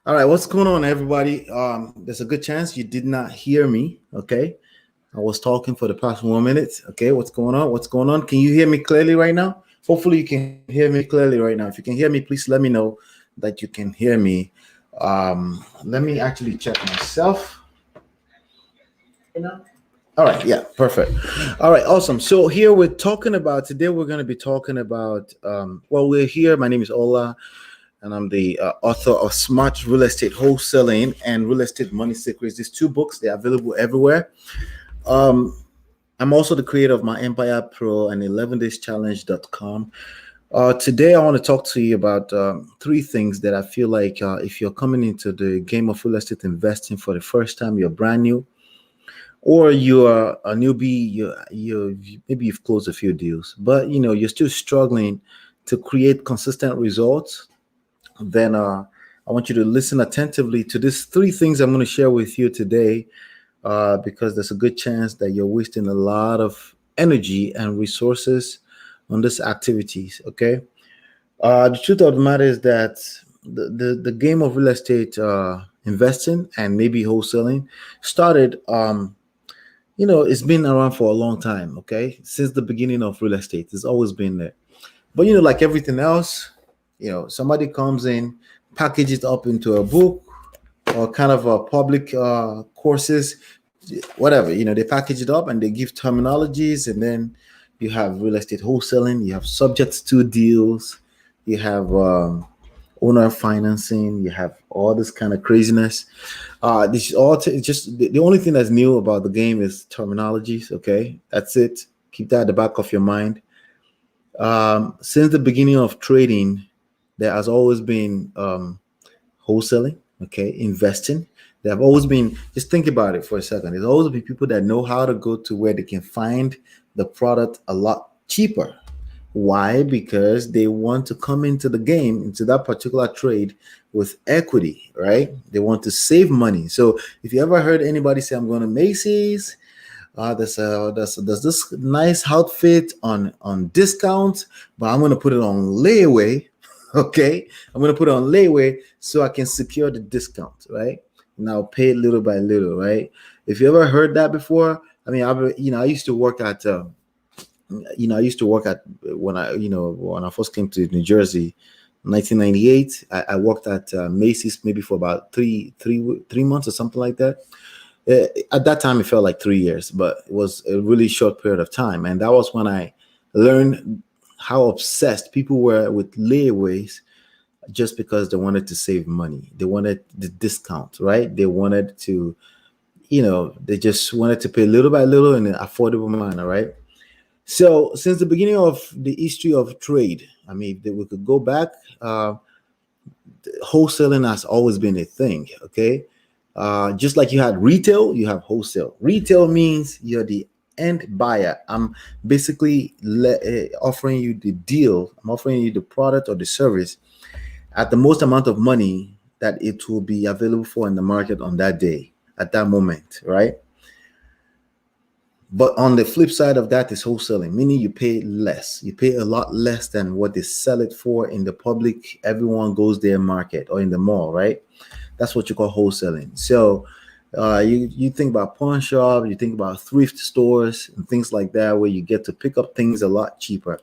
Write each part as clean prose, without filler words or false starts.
All right, what's going on, everybody? There's a good chance you did not hear me. Okay, I was talking for the past 1 minute. Okay, what's going on? What's going on? Can you hear me clearly right now? Hopefully, you can hear me clearly right now. If you can hear me, please let me know that you can hear me. Let me actually check myself. All right, yeah, perfect. All right, awesome. So here we're talking about today. We're going to be talking about. Well, we're here. My name is Ola, and I'm the author of Smart Real Estate Wholesaling and Real Estate Money Secrets. These two books, they're available everywhere. Um, I'm also the creator of myEmpirePRO and 11dayschallenge.com. Today, I want to talk to you about three things that I feel like if you're coming into the game of real estate investing for the first time, you're brand new, or you're a newbie, you maybe you've closed a few deals, but you're still struggling to create consistent results. Then I want you to listen attentively to these three things I'm going to share with you today, because there's a good chance that you're wasting a lot of energy and resources on these activities. Okay. The truth of the matter is that the game of real estate investing and maybe wholesaling started. It's been around for a long time. Okay, since the beginning of real estate, it's always been there. But like everything else, somebody comes in, package it up into a book or kind of a public courses, whatever. They package it up and they give terminologies, and then you have real estate wholesaling, you have subject to deals, you have owner financing, you have all this kind of craziness. This is all just the only thing that's new about the game is terminologies. Okay, that's it. Keep that at the back of your mind. Since the beginning of trading, there has always been wholesaling, okay, investing. There have always been, just think about it for a second. There's always been people that know how to go to where they can find the product a lot cheaper. Why? Because they want to come into the game, into that particular trade with equity, right? They want to save money. So if you ever heard anybody say, I'm going to Macy's, there's this nice outfit on discount, but I'm going to put it on layaway. Okay, I'm going to put it on layaway so I can secure the discount, right? And I'll pay it little by little, right? If you ever heard that before, I mean, I used to work at when I first came to New Jersey, 1998. I worked at Macy's maybe for about three months or something like that. At that time, it felt like 3 years, but it was a really short period of time, and that was when I learned how obsessed people were with layaways, just because they wanted to save money. They wanted the discount, right? They wanted to, they just wanted to pay little by little in an affordable manner, right? So since the beginning of the history of trade, I mean, if we could go back, wholesaling has always been a thing. Okay, just like you had retail, you have wholesale. Retail means you're the end buyer. I'm basically offering you the deal. I'm offering you the product or the service at the most amount of money that it will be available for in the market on that day, at that moment, right? But on the flip side of that is wholesaling, meaning you pay less. You pay a lot less than what they sell it for in the public. Everyone goes there market or in the mall, right? That's what you call wholesaling. So you think about pawn shop, you think about thrift stores and things like that, where you get to pick up things a lot cheaper.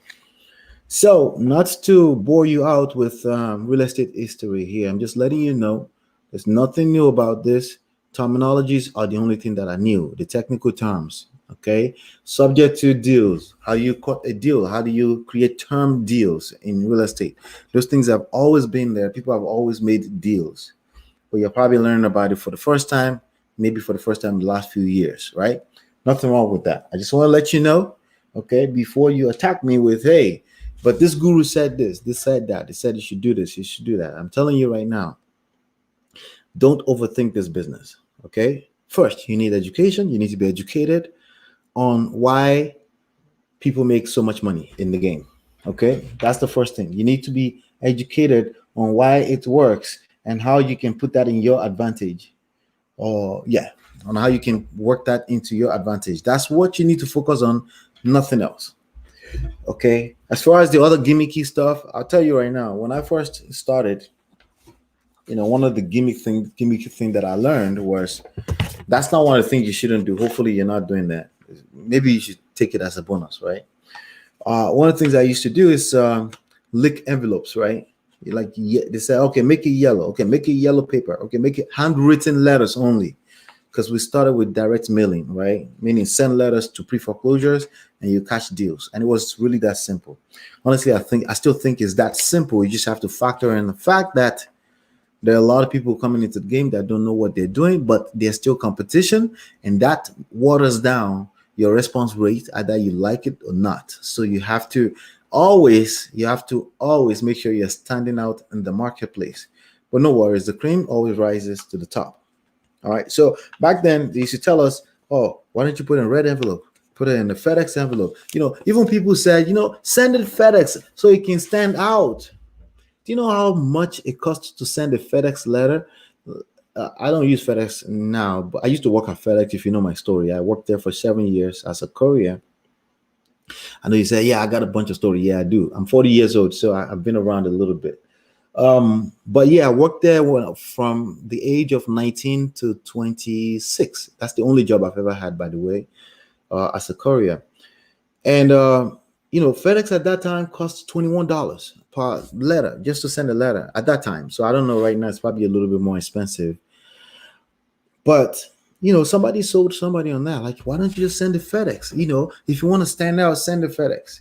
So not to bore you out with real estate history here, I'm just letting you know there's nothing new about this. Terminologies are the only thing that are new, the technical terms. Okay, subject to deals, how you cut a deal, how do you create term deals in real estate? Those things have always been there. People have always made deals, but you're probably learning about it for the first time, maybe for the first time in the last few years, right? Nothing wrong with that. I just want to let you know, okay, before you attack me with, hey, but this guru said this said that, they said you should do this, you should do that. I'm telling you right now, don't overthink this business. Okay, first, you need education. You need to be educated on why people make so much money in the game. Okay, that's the first thing. You need to be educated on why it works and how you can put that in your advantage, or on how you can work that into your advantage. That's what you need to focus on, nothing else. Okay, as far as the other gimmicky stuff, I'll tell you right now, when I first started, one of the gimmicky thing that I learned was that's not one of the things you shouldn't do. Hopefully, you're not doing that. Maybe you should take it as a bonus, right? One of the things I used to do is lick envelopes, right? They say, okay, make it yellow. Okay, make it yellow paper. Okay, make it handwritten letters only, because we started with direct mailing, right? Meaning send letters to pre-foreclosures and you catch deals, and it was really that simple. Honestly, I still think it's that simple. You just have to factor in the fact that there are a lot of people coming into the game that don't know what they're doing, but there's still competition, and that waters down your response rate, either you like it or not. So you have to always make sure you're standing out in the marketplace. But no worries, the cream always rises to the top. All right. So back then they used to tell us, oh, why don't you put it in a red envelope? Put it in the FedEx envelope. Even people said, send it FedEx so it can stand out. Do you know how much it costs to send a FedEx letter? I don't use FedEx now, but I used to work at FedEx. If you know my story, I worked there for 7 years as a courier. I know you say, yeah, I got a bunch of stories. Yeah, I do. I'm 40 years old, so I've been around a little bit. But yeah, I worked there from the age of 19 to 26. That's the only job I've ever had, by the way, as a courier. And FedEx at that time cost $21 per letter just to send a letter at that time. So I don't know, right now it's probably a little bit more expensive. But somebody sold somebody on that. Like, why don't you just send the FedEx? If you want to stand out, send the FedEx.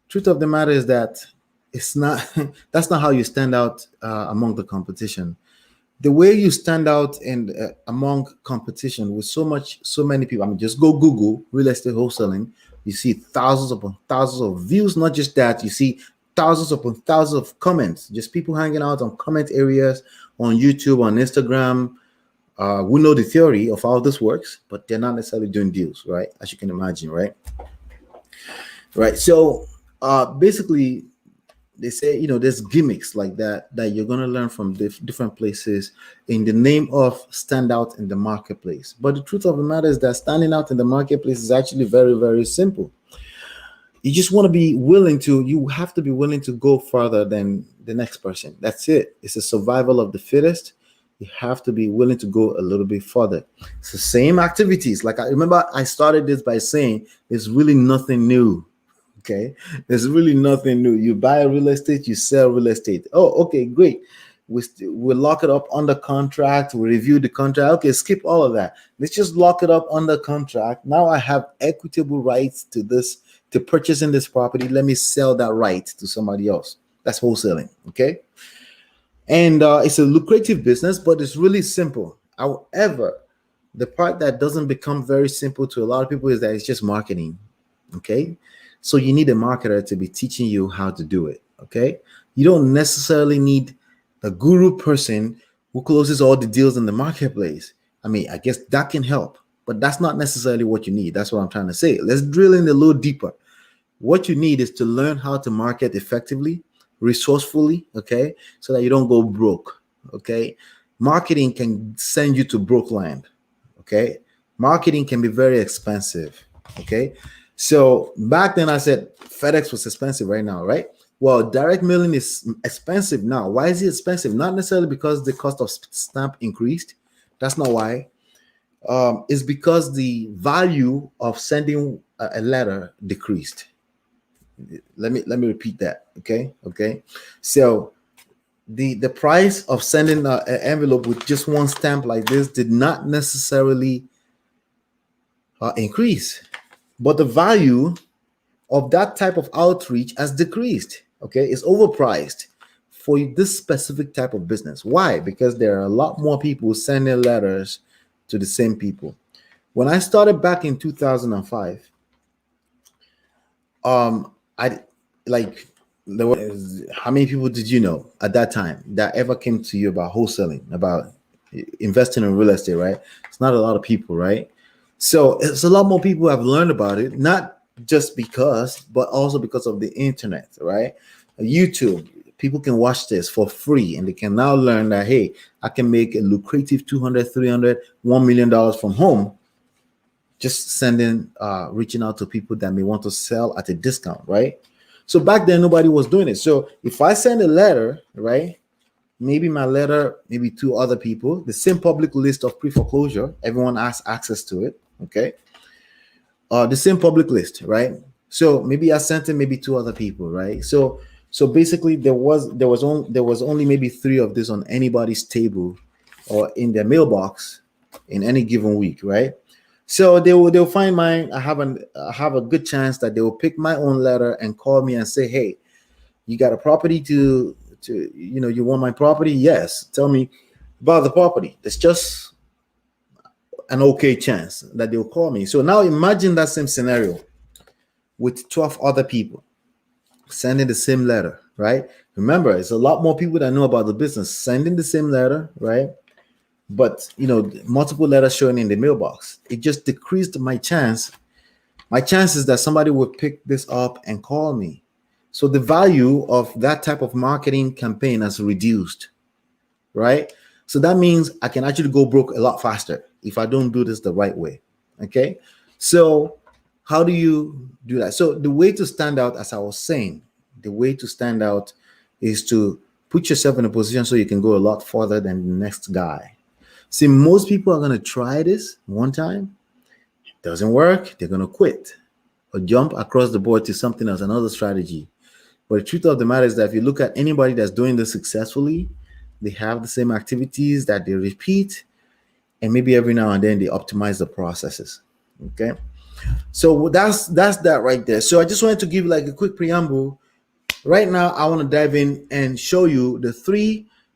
Truth of the matter is that it's not. That's not how you stand out among the competition. The way you stand out among competition with so many people. I mean, just go Google real estate wholesaling. You see thousands upon thousands of views. Not just that, you see thousands upon thousands of comments. Just people hanging out on comment areas on YouTube, on Instagram. We know the theory of how this works, but they're not necessarily doing deals, right? As you can imagine, right? Right. So basically, they say, there's gimmicks like that you're going to learn from different places in the name of stand out in the marketplace. But the truth of the matter is that standing out in the marketplace is actually very, very simple. You just want to be you have to be willing to go further than the next person. That's it. It's a survival of the fittest. You have to be willing to go a little bit further. It's the same activities. Like, I remember I started this by saying there's really nothing new. Okay, there's really nothing new. You buy real estate, you sell real estate. Oh, okay, great. We lock it up under contract. We review the contract. Okay, skip all of that. Let's just lock it up under contract. Now I have equitable rights to this, to purchasing this property. Let me sell that right to somebody else. That's wholesaling. Okay, and it's a lucrative business, but it's really simple. However, the part that doesn't become very simple to a lot of people is that it's just marketing. Okay. So you need a marketer to be teaching you how to do it, okay? You don't necessarily need a guru person who closes all the deals in the marketplace. I mean, I guess that can help, but that's not necessarily what you need. That's what I'm trying to say. Let's drill in a little deeper. What you need is to learn how to market effectively, resourcefully, okay? So that you don't go broke, okay? Marketing can send you to broke land, okay? Marketing can be very expensive, okay? So back then I said FedEx was expensive right now, right? Well, direct mailing is expensive now. Why is it expensive? Not necessarily because the cost of stamp increased. That's not why. It's because the value of sending a letter decreased. Let me repeat that. Okay. So the price of sending an envelope with just one stamp like this did not necessarily increase. But the value of that type of outreach has decreased. Okay, it's overpriced for this specific type of business. Why? Because there are a lot more people sending letters to the same people. When I started back in 2005, I like there was, how many people did you know at that time that ever came to you about wholesaling, about investing in real estate? Right? It's not a lot of people, right? So it's a lot more people who have learned about it, not just because, but also because of the internet, right? YouTube, people can watch this for free and they can now learn that, hey, I can make a lucrative $200, $300, $1 million from home, just sending, reaching out to people that may want to sell at a discount, right? So back then, nobody was doing it. So if I send a letter, right, maybe my letter, maybe two other people, the same public list of pre-foreclosure. Everyone has access to it. Okay. The same public list, right? So maybe I sent it maybe two other people, right? So basically there was only maybe three of this on anybody's table or in their mailbox in any given week, right? So they'll find mine. I have a good chance that they will pick my own letter and call me and say, hey, you got a property to you want my property? Yes. Tell me about the property. It's just an okay chance that they'll call me. So now imagine that same scenario with 12 other people sending the same letter, right? Remember, it's a lot more people that know about the business sending the same letter, right? But multiple letters showing in the mailbox. It just decreased my chances that somebody would pick this up and call me. So the value of that type of marketing campaign has reduced, right? So that means I can actually go broke a lot faster if I don't do this the right way. Okay. So how do you do that? So the way to stand out, as I was saying, the way to stand out is to put yourself in a position so you can go a lot further than the next guy. See, most people are going to try this one time. Doesn't work. They're going to quit or jump across the board to something else, another strategy. But the truth of the matter is that if you look at anybody that's doing this successfully, they have the same activities that they repeat, and maybe every now and then they optimize the processes. Okay. So that's that right there. So I just wanted to give like a quick preamble. Right now, I want to dive in and show you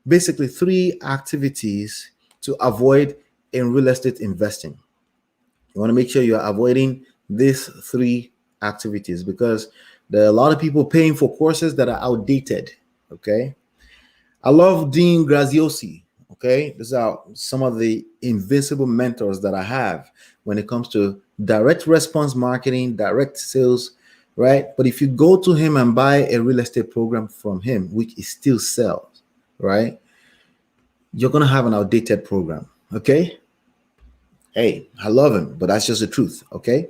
basically three activities to avoid in real estate investing. You want to make sure you're avoiding these three activities because there are a lot of people paying for courses that are outdated. Okay. I love Dean Graziosi. Okay. These are some of the invincible mentors that I have when it comes to direct response marketing, direct sales, right? But if you go to him and buy a real estate program from him, which is still sells, right? You're going to have an outdated program. Okay. Hey, I love him, but that's just the truth. Okay.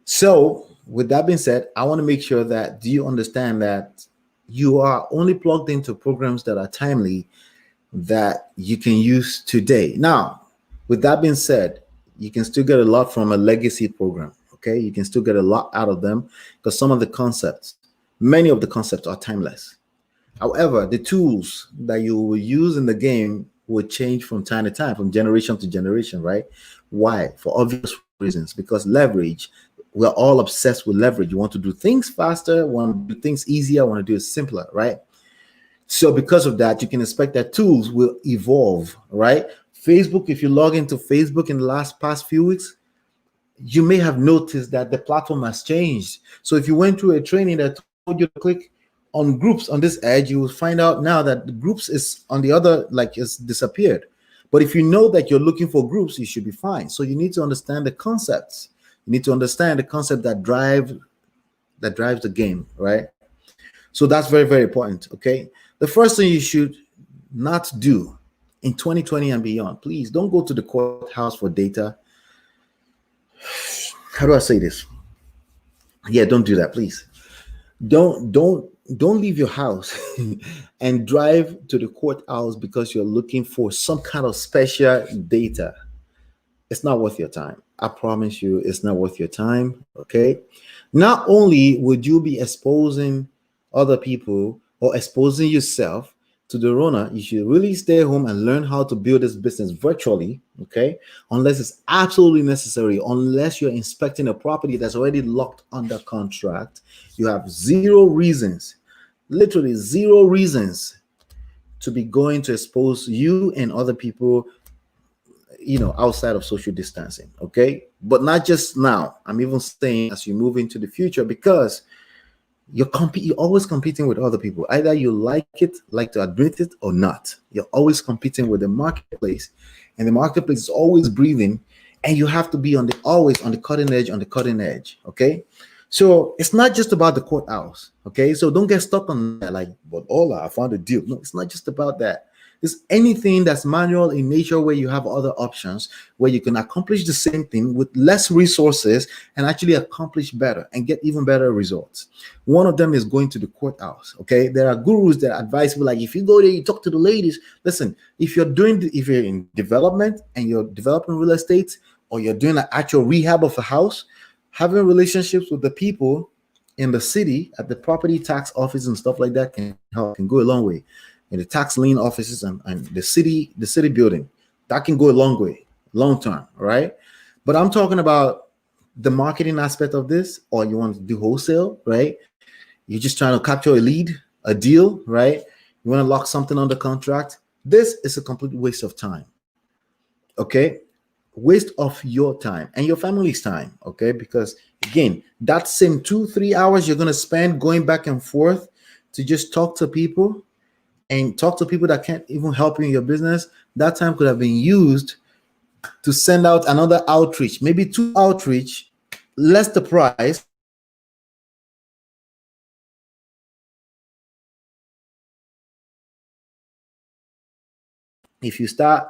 So with that being said, I want to make sure that do you understand that you are only plugged into programs that are timely that you can use today. Now, with that being said, you can still get a lot from a legacy program. Okay. You can still get a lot out of them because many of the concepts are timeless. However, the tools that you will use in the game will change from time to time, from generation to generation, right? Why? For obvious reasons, because leverage, we're all obsessed with leverage. You want to do things faster, want to do things easier, want to do it simpler, right? So because of that, you can expect that tools will evolve, right? Facebook, if you log into Facebook in the past few weeks, you may have noticed that the platform has changed. So if you went through a training that told you to click on groups on this edge, you will find out now that the groups is on the other, like it's disappeared. But if you know that you're looking for groups, you should be fine. So you need to understand the concepts. You need to understand the concept that drives the game, right? So that's very, very important. Okay. The first thing you should not do in 2020 and beyond, please don't go to the courthouse for data. How do I say this? Yeah, don't do that, please. Don't leave your house and drive to the courthouse because you're looking for some kind of special data. It's not worth your time. I promise you, it's not worth your time. Okay. Not only would you be exposing other people or exposing yourself to the Rona, you should really stay home and learn how to build this business virtually. Okay. Unless it's absolutely necessary, unless you're inspecting a property that's already locked under contract, you have literally zero reasons to be going to expose you and other people outside of social distancing. Okay. But not just now. I'm even saying as you move into the future, because you're always competing with other people. Either you like to admit it or not. You're always competing with the marketplace, and the marketplace is always breathing, and you have to be always on the cutting edge. Okay. So it's not just about the courthouse. Okay. So don't get stuck on that. Like, but Ola, I found a deal. No, it's not just about that. It's anything that's manual in nature where you have other options where you can accomplish the same thing with less resources and actually accomplish better and get even better results. One of them is going to the courthouse. Okay, there are gurus that advise you, like, if you go there, you talk to the ladies. Listen, if if you're in development and you're developing real estate, or you're doing an actual rehab of a house, having relationships with the people in the city at the property tax office and stuff like that can help, can go a long way. In the tax lien offices and the city building, that can go a long way, long term, right? But I'm talking about the marketing aspect of this, or you want to do wholesale, right? You're just trying to capture a lead, a deal, right? You want to lock something under contract. This is a complete waste of time. Okay, waste of your time and your family's time. Okay, because again, that same 2-3 hours you're going to spend going back and forth to just talk to people and talk to people that can't even help you in your business, that time could have been used to send out another outreach, maybe 2 outreach, less the price. If you start,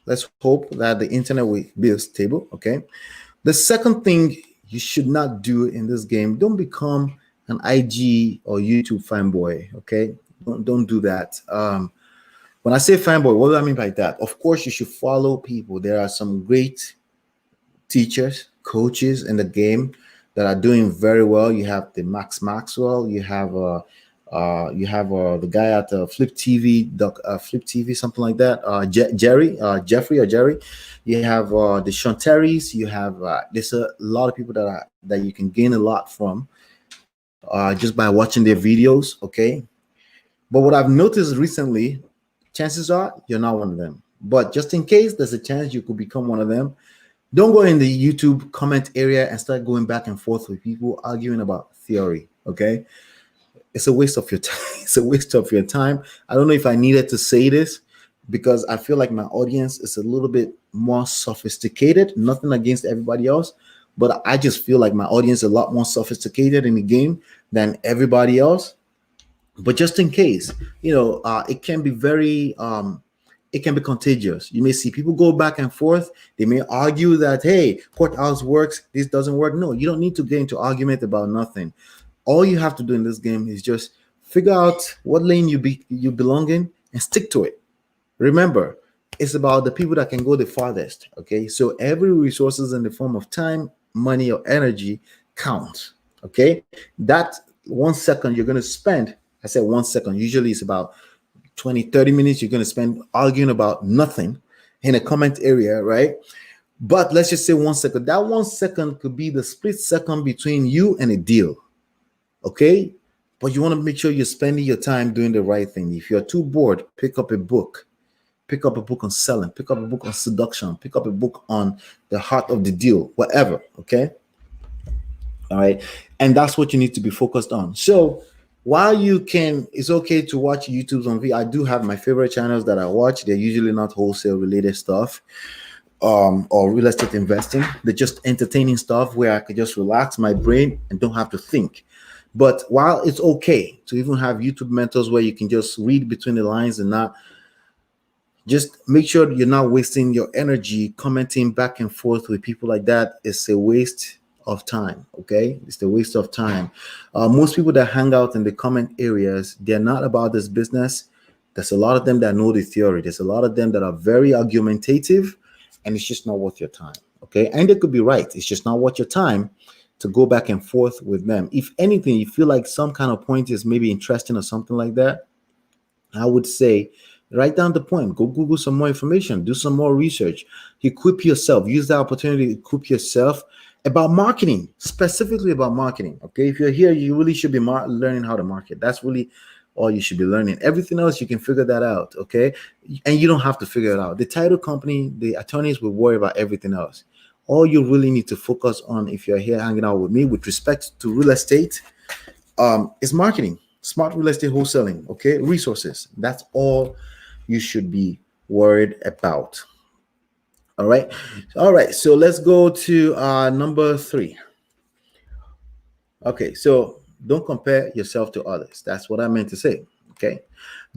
let's hope that the internet will be stable. Okay, the second thing you should not do in this game, don't become an IG or YouTube fanboy. Okay, don't do that. When I say fanboy, what do I mean by that? Of course, you should follow people. There are some great teachers, coaches in the game that are doing very well. You have the Max Maxwell. You have the guy at Flip TV, Flip TV, something like that. Jeffrey or Jerry. You have the Sean Terrys. You have there's a lot of people that you can gain a lot from just by watching their videos. Okay, but what I've noticed recently, chances are you're not one of them. But just in case there's a chance you could become one of them, don't go in the YouTube comment area and start going back and forth with people arguing about theory. Okay, it's a waste of your time. It's a waste of your time. I don't know if I needed to say this because I feel like my audience is a little bit more sophisticated. Nothing against everybody else, but I just feel like my audience is a lot more sophisticated in the game than everybody else. But just in case, it can be it can be contagious. You may see people go back and forth. They may argue that, hey, courthouse works, this doesn't work. No, you don't need to get into argument about nothing. All you have to do in this game is just figure out what lane you belong in and stick to it. Remember, it's about the people that can go the farthest. Okay, so every resources in the form of time, money, or energy counts. Okay, that 1 second you're going to spend, I said 1 second, usually it's about 20-30 minutes you're going to spend arguing about nothing in a comment area, right? But let's just say 1 second. That 1 second could be the split second between you and a deal. Okay, but you want to make sure you're spending your time doing the right thing. If you're too bored, pick up a book. Pick up a book on selling. Pick up a book on seduction. Pick up a book on the heart of the deal, whatever. Okay, all right, and that's what you need to be focused on. So while it's okay to watch YouTube's on video. I do have my favorite channels that I watch. They're usually not wholesale related stuff or real estate investing. They're just entertaining stuff where I could just relax my brain and don't have to think. But while it's okay to even have YouTube mentors where you can just read between the lines and not, just make sure you're not wasting your energy commenting back and forth with people like that. It's a waste of time. Okay, it's a waste of time. Most people that hang out in the comment areas, they're not about this business. There's a lot of them that know the theory. There's a lot of them that are very argumentative, and it's just not worth your time. Okay, and they could be right. It's just not worth your time to go back and forth with them. If anything, you feel like some kind of point is maybe interesting or something like that, I would say write down the point, go Google some more information, do some more research, equip yourself, use the opportunity to equip yourself about marketing, specifically about marketing. Okay, if you're here, you really should be learning how to market. That's really all you should be learning. Everything else, you can figure that out. Okay, and you don't have to figure it out. The title company, the attorneys will worry about everything else. All you really need to focus on, if you're here hanging out with me with respect to real estate, is marketing, smart real estate wholesaling. Okay, resources. That's all you should be worried about. All right. So let's go to number 3. Okay, so don't compare yourself to others. That's what I meant to say. Okay,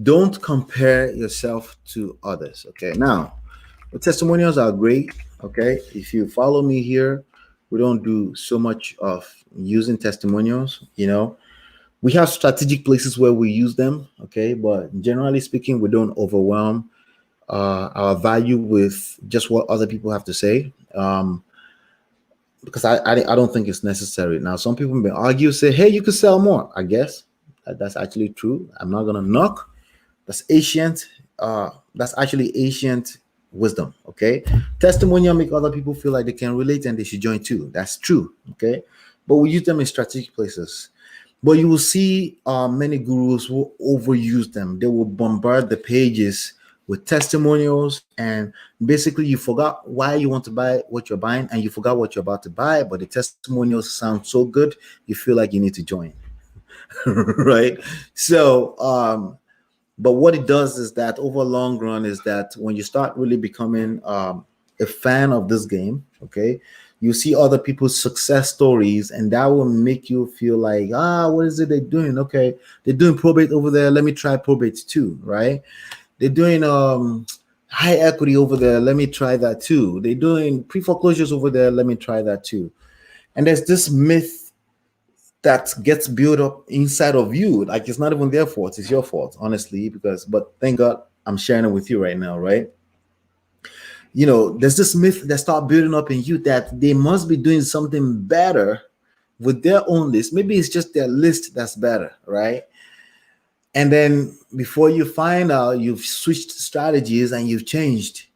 don't compare yourself to others. Okay, now the testimonials are great. Okay, if you follow me here, we don't do so much of using testimonials. We have strategic places where we use them. Okay, but generally speaking, we don't overwhelm our value with just what other people have to say. Because I don't think it's necessary. Now, some people may argue, say, hey, you could sell more. I guess that's actually true. I'm not gonna knock. That's ancient. That's actually ancient wisdom. Okay, testimonial make other people feel like they can relate and they should join too. That's true. Okay, but we use them in strategic places. But you will see many gurus will overuse them. They will bombard the pages with testimonials, and basically you forgot why you want to buy what you're buying, and you forgot what you're about to buy. But the testimonials sound so good, you feel like you need to join, right? So, but what it does is that over long run is that when you start really becoming a fan of this game, okay, you see other people's success stories, and that will make you feel like, what is it they're doing? Okay, they're doing probate over there, let me try probate too, right? They're doing high equity over there, let me try that too. They're doing pre-foreclosures over there, let me try that too. And there's this myth that gets built up inside of you. Like, it's not even their fault, it's your fault, honestly, but thank God I'm sharing it with you right now, right? There's this myth that start building up in you that they must be doing something better with their own list. Maybe it's just their list that's better, right? And then before you find out, you've switched strategies and you've changed,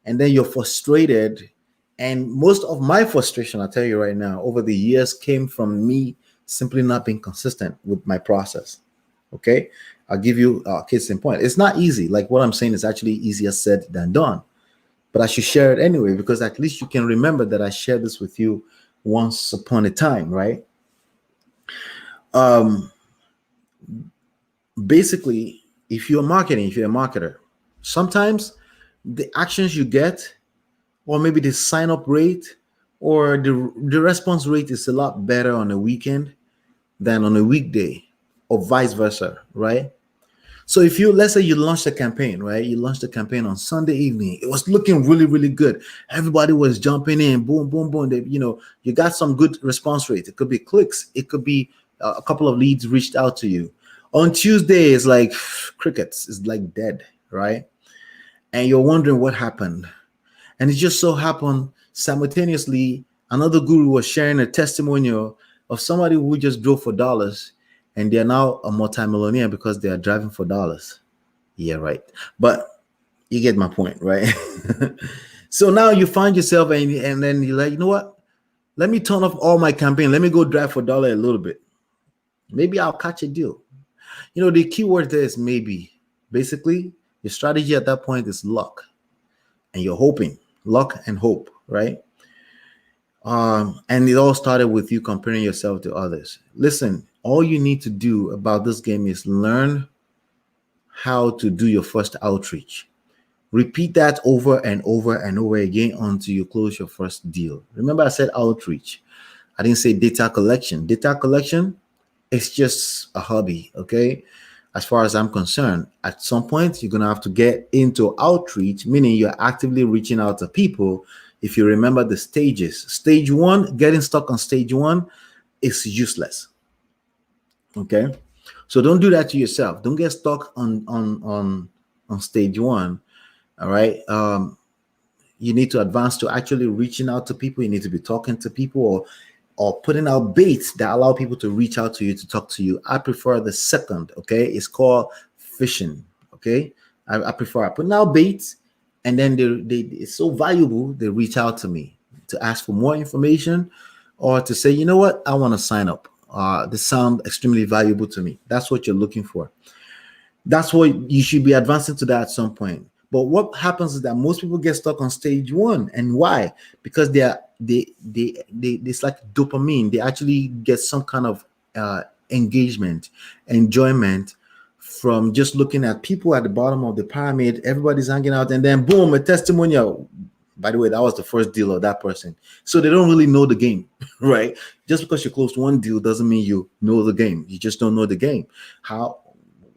and then you're frustrated. And most of my frustration, I'll tell you right now, over the years came from me simply not being consistent with my process. Okay, I'll give you a case in point. It's not easy. Like, what I'm saying is actually easier said than done, but I should share it anyway, because at least you can remember that I shared this with you once upon a time, right? Basically, if you're marketing, if you're a marketer, sometimes the actions you get, or maybe the sign up rate, or the response rate is a lot better on a weekend than on a weekday, or vice versa, right? So if let's say you launched a campaign, right? You launched a campaign on Sunday evening. It was looking really, really good. Everybody was jumping in, boom, boom, boom. You got some good response rate. It could be clicks. It could be a couple of leads reached out to you. On Tuesday, it's like crickets. It's like dead, right? And you're wondering what happened. And it just so happened simultaneously, another guru was sharing a testimonial of somebody who just drove for dollars, and they're now a multimillionaire because they are driving for dollars. Yeah, right. But you get my point, right? So now you find yourself, and then you're like, you know what? Let me turn off all my campaign. Let me go drive for dollar a little bit. Maybe I'll catch a deal. The key word there is maybe. Basically, your strategy at that point is luck, and you're hoping. Luck and hope, right? And it all started with you comparing yourself to others. Listen, all you need to do about this game is learn how to do your first outreach. Repeat that over and over and over again until you close your first deal. Remember, I said outreach. I didn't say data collection. Data collection is just a hobby, okay? As far as I'm concerned, at some point, you're going to have to get into outreach, meaning you're actively reaching out to people. If you remember the stages, stage one, getting stuck on stage one is useless. Okay, so don't do that to yourself. Don't get stuck on stage one. All right. You need to advance to actually reaching out to people. You need to be talking to people, or putting out baits that allow people to reach out to you, to talk to you. I prefer the second. Okay, it's called fishing. Okay, I prefer putting out baits, and then it's so valuable, they reach out to me to ask for more information, or to say, you know what, I want to sign up. This sound extremely valuable to me. That's what you're looking for. That's what you should be advancing to that at some point. But what happens is that most people get stuck on stage one. And why? Because they it's like dopamine. They actually get some kind of engagement, enjoyment from just looking at people at the bottom of the pyramid. Everybody's hanging out, and then boom, a testimonial. By the way, that was the first deal of that person. So they don't really know the game, right? Just because you closed one deal doesn't mean you know the game. You just don't know the game. How?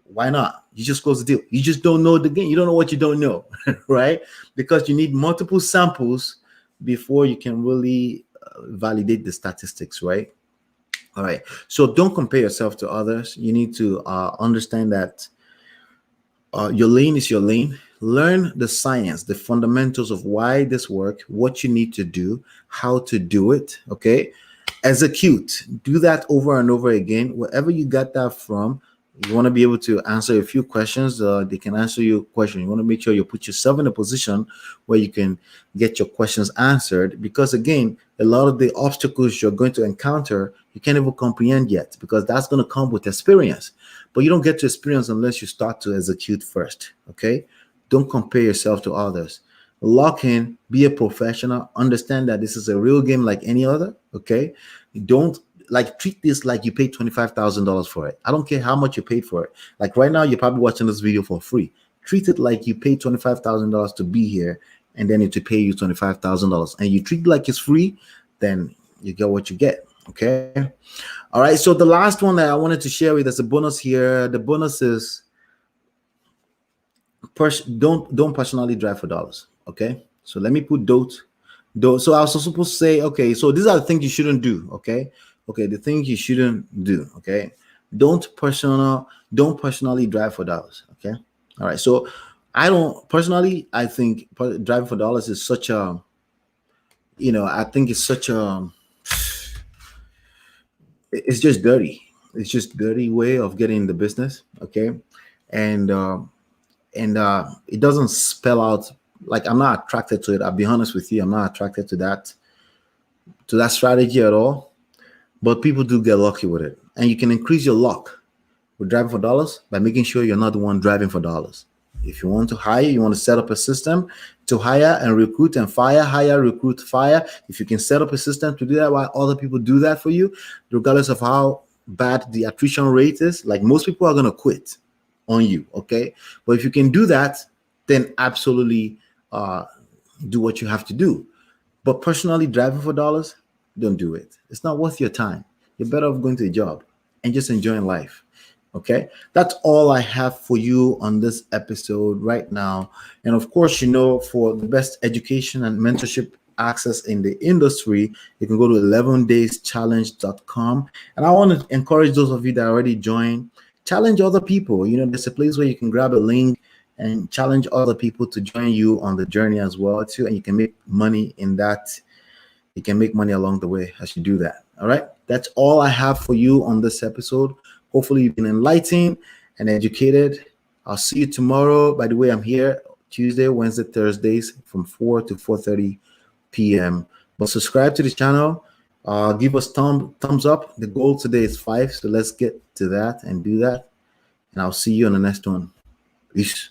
Why not? You just close the deal. You just don't know the game. You don't know what you don't know, right? Because you need multiple samples before you can really validate the statistics, right? All right. So don't compare yourself to others. You need to understand that your lane is your lane. Learn the science, the fundamentals of why this work, what you need to do, how to do it. Okay. Execute. Do that over and over again. Wherever you got that from, you want to be able to answer a few questions. They can answer your question. You want to make sure you put yourself in a position where you can get your questions answered. Because again, a lot of the obstacles you're going to encounter, you can't even comprehend yet, because that's going to come with experience. But you don't get to experience unless you start to execute first. Okay. Don't compare yourself to others. Lock in, be a professional, understand that this is a real game like any other. Okay. Don't treat this like you paid $25,000 for it. I don't care how much you paid for it. Like right now, you're probably watching this video for free. Treat it like you paid $25,000 to be here, and then it to pay you $25,000, and you treat it like it's free, then you get what you get. Okay. All right. So the last one that I wanted to share with us, a bonus here. The bonus is don't personally drive for dollars. Okay. So let me put don't. So I was supposed to say, okay, so these are the things you shouldn't do. Okay, the things you shouldn't do. Okay, don't personally drive for dollars. Okay, all right. So I don't personally. I think driving for dollars is such a, I think it's such a, it's just dirty. It's just dirty way of getting the business. Okay, and it doesn't spell out, like, I'm not attracted to it. I'll be honest with you. I'm not attracted to that strategy at all. But people do get lucky with it. And you can increase your luck with driving for dollars by making sure you're not the one driving for dollars. If you want to hire, you want to set up a system to hire and recruit and fire, hire, recruit, fire. If you can set up a system to do that while other people do that for you, regardless of how bad the attrition rate is, like, most people are going to quit on you. Okay. But if you can do that, then absolutely do what you have to do. But personally driving for dollars, don't do it. It's not worth your time. You're better off going to a job and just enjoying life. Okay, that's all I have for you on this episode right now. And of course, for the best education and mentorship access in the industry, you can go to 11dayschallenge.com. And I want to encourage those of you that already joined, challenge other people. There's a place where you can grab a link and challenge other people to join you on the journey as well too. And you can make money in that. You can make money along the way as you do that. All right. That's all I have for you on this episode. Hopefully you've been enlightened and educated. I'll see you tomorrow. By the way, I'm here Tuesday, Wednesday, Thursdays from 4 to 4:30 p.m. But subscribe to the channel. Give us thumbs up. The goal today is 5. So let's get to that and do that. And I'll see you on the next one. Peace.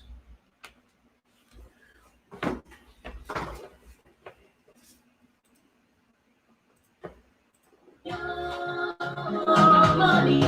Money,